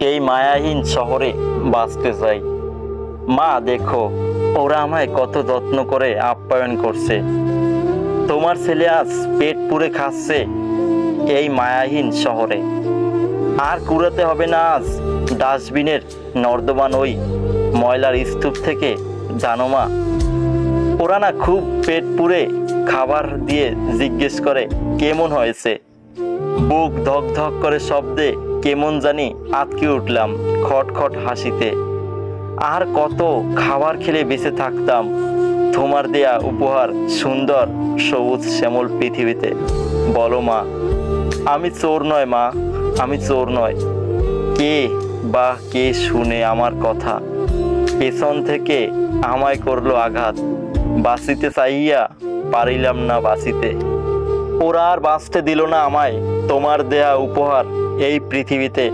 এই মায়াহীন শহরে বাঁচতে চাই। মা দেখো, ওরা আমায় কত যত্ন করে আপ্যায়ন করছে। তোমার ছেলে আজ পেট পুরে খাচ্ছে এই মায়াহীন শহরে। আর কুড়াতে হবে না আজ ডাস্টবিনের নর্দমান ওই ময়লার স্তূপ থেকে। জানো মা, ওরা না খুব পেট পুরে খাবার দিয়ে জিজ্ঞেস করে কেমন হয়েছে। বুক ধক ধক করে শব্দে কেমন জানি আটকে উঠলাম খটখট হাসিতে। আর কত খাবার খেলে বেঁচে থাকতাম তোমার দেয়া উপহার সুন্দর সবুজ শ্যামল পৃথিবীতে। বলো মা, আমি চোর নয় মা, আমি চোর নয়। কে বা কে শুনে আমার কথা, পেছন থেকে আমায় করলো আঘাত। বাঁচিতে চাইয়া পারিলাম না বাঁচিতে। ওরা আর বাঁচতে দিল না আমায় তোমার দেয়া উপহার এই পৃথিবীতে।